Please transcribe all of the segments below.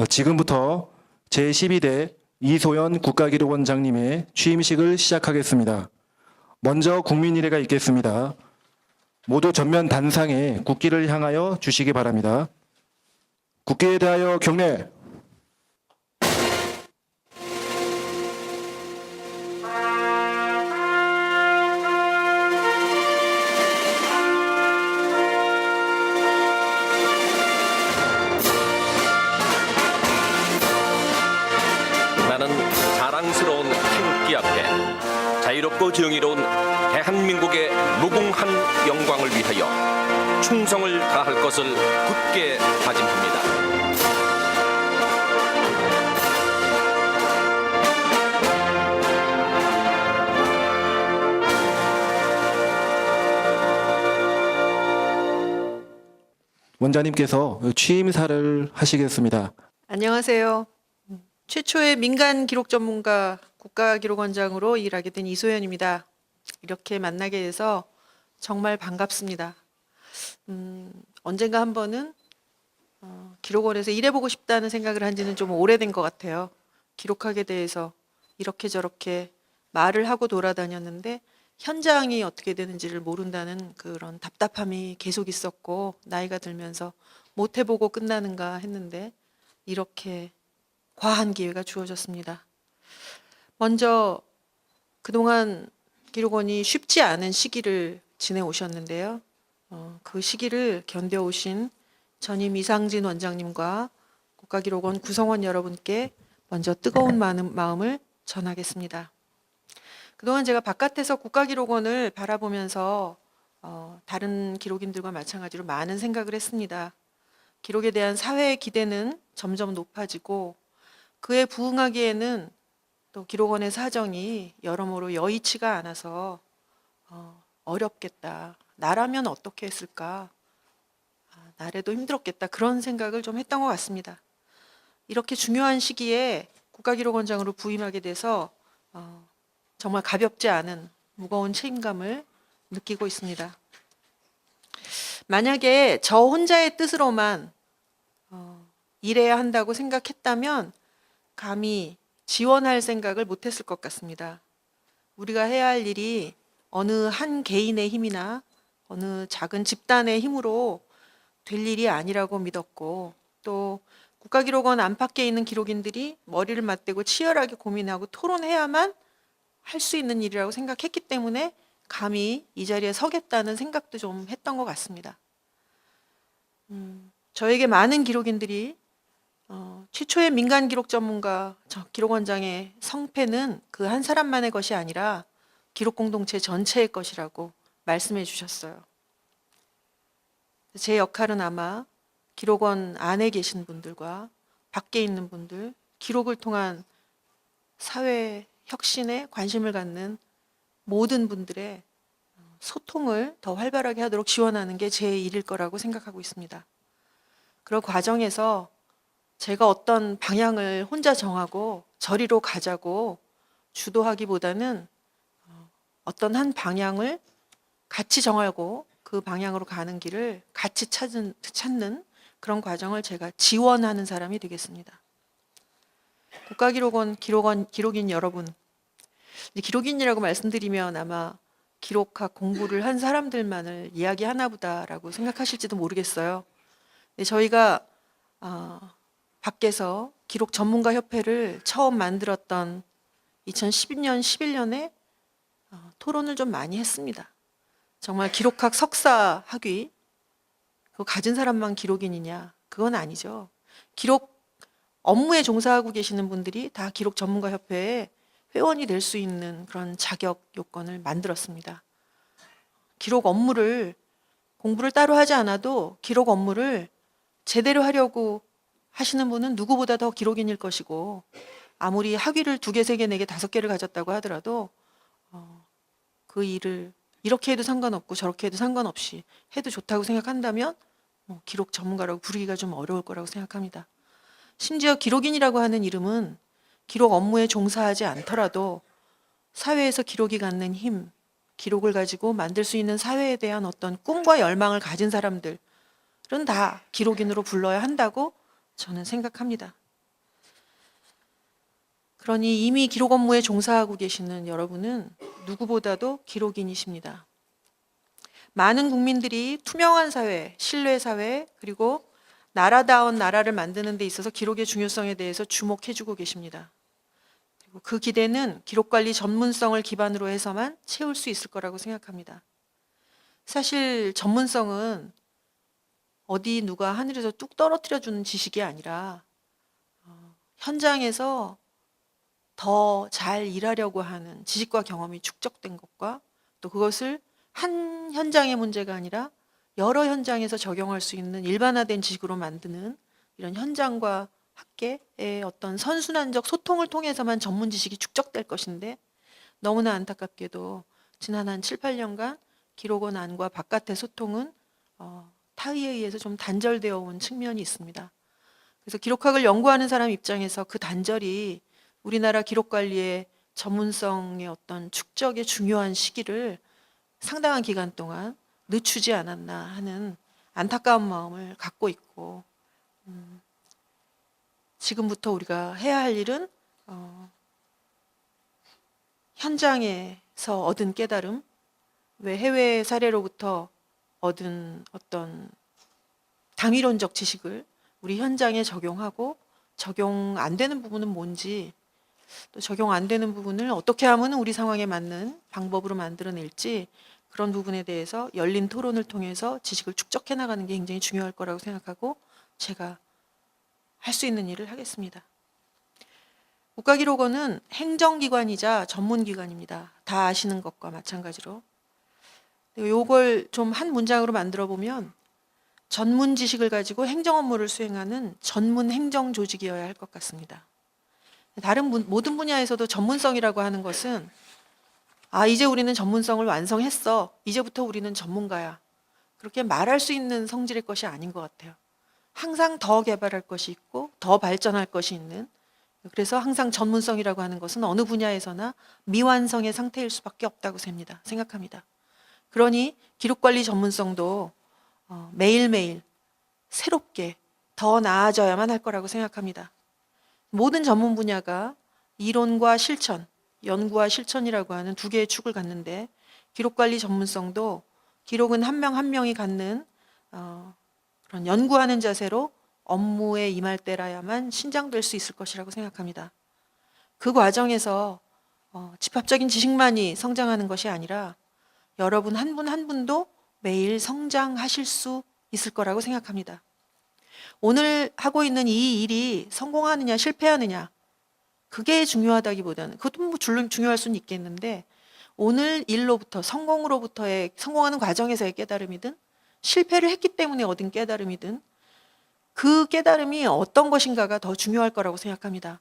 지금부터 제12대 이소연 국가기록원장님의 취임식을 시작하겠습니다. 먼저 국민일해가 있겠습니다. 모두 전면 단상에 국기를 향하여 주시기 바랍니다. 국기에 대하여 경례. 나는 자랑스러운 태극기 앞에 자유롭고 정의로운 대한민국의 무궁한 영광을 위하여 충성을 다할 것을 굳게 다짐합니다. 원장님께서 취임사를 하시겠습니다. 안녕하세요. 최초의 민간 기록 전문가 국가기록원장으로 일하게 된 이소연입니다. 이렇게 만나게 돼서 정말 반갑습니다. 언젠가 한 번은 기록원에서 일해보고 싶다는 생각을 한 지는 좀 오래된 것 같아요. 기록학에 대해서 이렇게 저렇게 말을 하고 돌아다녔는데 현장이 어떻게 되는지를 모른다는 그런 답답함이 계속 있었고, 나이가 들면서 못 해보고 끝나는가 했는데 이렇게 과한 기회가 주어졌습니다. 먼저 그동안 기록원이 쉽지 않은 시기를 지내오셨는데요. 그 시기를 견뎌오신 전임 이상진 원장님과 국가기록원 구성원 여러분께 먼저 뜨거운 마음을 전하겠습니다. 그동안 제가 바깥에서 국가기록원을 바라보면서 다른 기록인들과 마찬가지로 많은 생각을 했습니다. 기록에 대한 사회의 기대는 점점 높아지고 그에 부응하기에는 또 기록원의 사정이 여러모로 여의치가 않아서 어렵겠다. 나라면 어떻게 했을까? 나라도 힘들었겠다. 그런 생각을 좀 했던 것 같습니다. 이렇게 중요한 시기에 국가기록원장으로 부임하게 돼서 정말 가볍지 않은 무거운 책임감을 느끼고 있습니다. 만약에 저 혼자의 뜻으로만 일해야 한다고 생각했다면 감히 지원할 생각을 못했을 것 같습니다. 우리가 해야 할 일이 어느 한 개인의 힘이나 어느 작은 집단의 힘으로 될 일이 아니라고 믿었고, 또 국가기록원 안팎에 있는 기록인들이 머리를 맞대고 치열하게 고민하고 토론해야만 할 수 있는 일이라고 생각했기 때문에 감히 이 자리에 서겠다는 생각도 좀 했던 것 같습니다. 저에게 많은 기록인들이 최초의 민간 기록 전문가 기록원장의 성패는 그 한 사람만의 것이 아니라 기록 공동체 전체의 것이라고 말씀해 주셨어요. 제 역할은 아마 기록원 안에 계신 분들과 밖에 있는 분들, 기록을 통한 사회 혁신에 관심을 갖는 모든 분들의 소통을 더 활발하게 하도록 지원하는 게 제 일일 거라고 생각하고 있습니다. 그런 과정에서 제가 어떤 방향을 혼자 정하고 저리로 가자고 주도하기보다는 어떤 한 방향을 같이 정하고 그 방향으로 가는 길을 같이 찾는 그런 과정을 제가 지원하는 사람이 되겠습니다. 국가기록원 기록인 여러분, 기록인이라고 말씀드리면 아마 기록학 공부를 한 사람들만을 이야기하나 보다라고 생각하실지도 모르겠어요. 저희가 밖에서 기록 전문가 협회를 처음 만들었던 2012년, 11년에 토론을 좀 많이 했습니다. 정말 기록학 석사 학위, 그거 가진 사람만 기록인이냐? 그건 아니죠. 기록 업무에 종사하고 계시는 분들이 다 기록 전문가 협회에 회원이 될 수 있는 그런 자격 요건을 만들었습니다. 기록 업무를 공부를 따로 하지 않아도 기록 업무를 제대로 하려고 하시는 분은 누구보다 더 기록인일 것이고, 아무리 학위를 2개, 3개, 4개, 5개를 가졌다고 하더라도 그 일을 이렇게 해도 상관없고 저렇게 해도 상관없이 해도 좋다고 생각한다면 기록 전문가라고 부르기가 좀 어려울 거라고 생각합니다. 심지어 기록인이라고 하는 이름은 기록 업무에 종사하지 않더라도 사회에서 기록이 갖는 힘, 기록을 가지고 만들 수 있는 사회에 대한 어떤 꿈과 열망을 가진 사람들은 다 기록인으로 불러야 한다고 저는 생각합니다. 그러니 이미 기록 업무에 종사하고 계시는 여러분은 누구보다도 기록인이십니다. 많은 국민들이 투명한 사회, 신뢰 사회, 그리고 나라다운 나라를 만드는 데 있어서 기록의 중요성에 대해서 주목해주고 계십니다. 그리고 그 기대는 기록관리 전문성을 기반으로 해서만 채울 수 있을 거라고 생각합니다. 사실 전문성은 어디 누가 하늘에서 뚝 떨어뜨려 주는 지식이 아니라 현장에서 더 잘 일하려고 하는 지식과 경험이 축적된 것과 또 그것을 한 현장의 문제가 아니라 여러 현장에서 적용할 수 있는 일반화된 지식으로 만드는 이런 현장과 학계의 어떤 선순환적 소통을 통해서만 전문 지식이 축적될 것인데 너무나 안타깝게도 지난 한 7, 8년간 기록원 안과 바깥의 소통은 타의에 의해서 좀 단절되어 온 측면이 있습니다. 그래서 기록학을 연구하는 사람 입장에서 그 단절이 우리나라 기록관리의 전문성의 어떤 축적의 중요한 시기를 상당한 기간 동안 늦추지 않았나 하는 안타까운 마음을 갖고 있고 지금부터 우리가 해야 할 일은 현장에서 얻은 깨달음, 왜 해외 사례로부터 얻은 어떤 당위론적 지식을 우리 현장에 적용하고 적용 안 되는 부분은 뭔지 또 적용 안 되는 부분을 어떻게 하면 우리 상황에 맞는 방법으로 만들어낼지 그런 부분에 대해서 열린 토론을 통해서 지식을 축적해 나가는 게 굉장히 중요할 거라고 생각하고 제가 할 수 있는 일을 하겠습니다. 국가기록원은 행정기관이자 전문기관입니다. 다 아시는 것과 마찬가지로. 요걸 좀 한 문장으로 만들어 보면 전문 지식을 가지고 행정 업무를 수행하는 전문 행정 조직이어야 할 것 같습니다. 다른 모든 분야에서도 전문성이라고 하는 것은 이제 우리는 전문성을 완성했어. 이제부터 우리는 전문가야. 그렇게 말할 수 있는 성질의 것이 아닌 것 같아요. 항상 더 개발할 것이 있고 더 발전할 것이 있는 그래서 항상 전문성이라고 하는 것은 어느 분야에서나 미완성의 상태일 수밖에 없다고 생각합니다. 그러니 기록관리 전문성도 매일매일 새롭게 더 나아져야만 할 거라고 생각합니다. 모든 전문 분야가 이론과 실천, 연구와 실천이라고 하는 두 개의 축을 갖는데 기록관리 전문성도 기록은 한 명 한 명이 갖는 그런 연구하는 자세로 업무에 임할 때라야만 신장될 수 있을 것이라고 생각합니다. 그 과정에서 집합적인 지식만이 성장하는 것이 아니라 여러분 한 분 한 분도 매일 성장하실 수 있을 거라고 생각합니다. 오늘 하고 있는 이 일이 성공하느냐 실패하느냐 그게 중요하다기보다는 그것도 뭐 중요할 수는 있겠는데 오늘 일로부터 성공하는 과정에서의 깨달음이든 실패를 했기 때문에 얻은 깨달음이든 그 깨달음이 어떤 것인가가 더 중요할 거라고 생각합니다.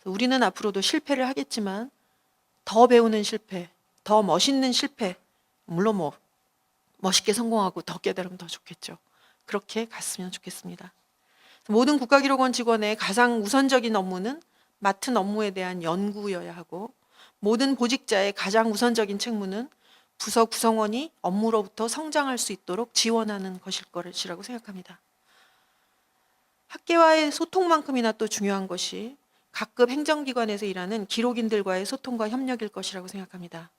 우리는 앞으로도 실패를 하겠지만 더 배우는 실패, 더 멋있는 실패, 물론 뭐 멋있게 성공하고 더 깨달으면 더 좋겠죠. 그렇게 갔으면 좋겠습니다. 모든 국가기록원 직원의 가장 우선적인 업무는 맡은 업무에 대한 연구여야 하고 모든 보직자의 가장 우선적인 책무는 부서 구성원이 업무로부터 성장할 수 있도록 지원하는 것일 것이라고 생각합니다. 학계와의 소통만큼이나 또 중요한 것이 각급 행정기관에서 일하는 기록인들과의 소통과 협력일 것이라고 생각합니다.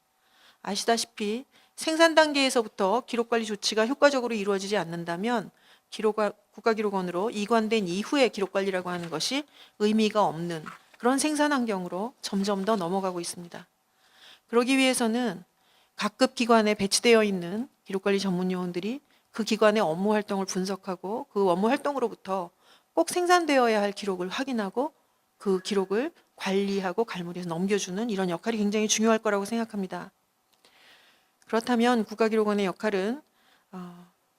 아시다시피 생산 단계에서부터 기록관리 조치가 효과적으로 이루어지지 않는다면 국가기록원으로 이관된 이후의 기록관리라고 하는 것이 의미가 없는 그런 생산 환경으로 점점 더 넘어가고 있습니다. 그러기 위해서는 각급 기관에 배치되어 있는 기록관리 전문 요원들이 그 기관의 업무 활동을 분석하고 그 업무 활동으로부터 꼭 생산되어야 할 기록을 확인하고 그 기록을 관리하고 갈무리해서 넘겨주는 이런 역할이 굉장히 중요할 거라고 생각합니다. 그렇다면 국가기록원의 역할은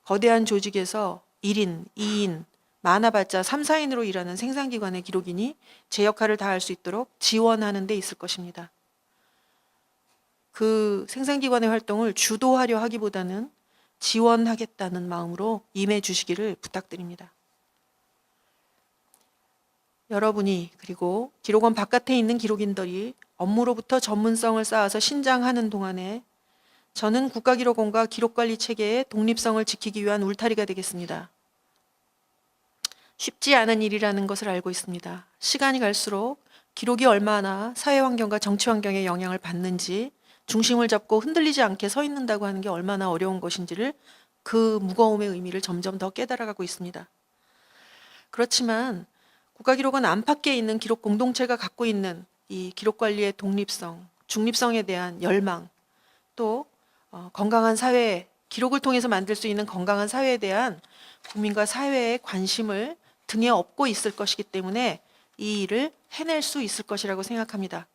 거대한 조직에서 1인, 2인, 많아봤자 3, 4인으로 일하는 생산기관의 기록인이 제 역할을 다할 수 있도록 지원하는 데 있을 것입니다. 그 생산기관의 활동을 주도하려 하기보다는 지원하겠다는 마음으로 임해 주시기를 부탁드립니다. 여러분이 그리고 기록원 바깥에 있는 기록인들이 업무로부터 전문성을 쌓아서 신장하는 동안에 저는 국가기록원과 기록관리 체계의 독립성을 지키기 위한 울타리가 되겠습니다. 쉽지 않은 일이라는 것을 알고 있습니다. 시간이 갈수록 기록이 얼마나 사회 환경과 정치 환경에 영향을 받는지, 중심을 잡고 흔들리지 않게 서 있는다고 하는 게 얼마나 어려운 것인지를, 그 무거움의 의미를 점점 더 깨달아가고 있습니다. 그렇지만 국가기록원 안팎에 있는 기록 공동체가 갖고 있는 이 기록 관리의 독립성, 중립성에 대한 열망, 또 건강한 사회, 기록을 통해서 만들 수 있는 건강한 사회에 대한 국민과 사회의 관심을 등에 업고 있을 것이기 때문에 이 일을 해낼 수 있을 것이라고 생각합니다.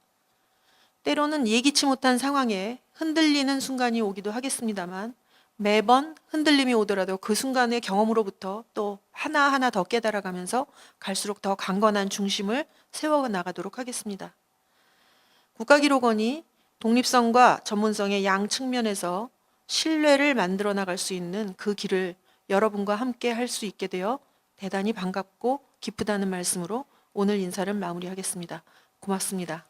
때로는 예기치 못한 상황에 흔들리는 순간이 오기도 하겠습니다만, 매번 흔들림이 오더라도 그 순간의 경험으로부터 또 하나하나 더 깨달아가면서 갈수록 더 강건한 중심을 세워나가도록 하겠습니다. 국가기록원이 독립성과 전문성의 양 측면에서 신뢰를 만들어 나갈 수 있는 그 길을 여러분과 함께 할 수 있게 되어 대단히 반갑고 기쁘다는 말씀으로 오늘 인사를 마무리하겠습니다. 고맙습니다.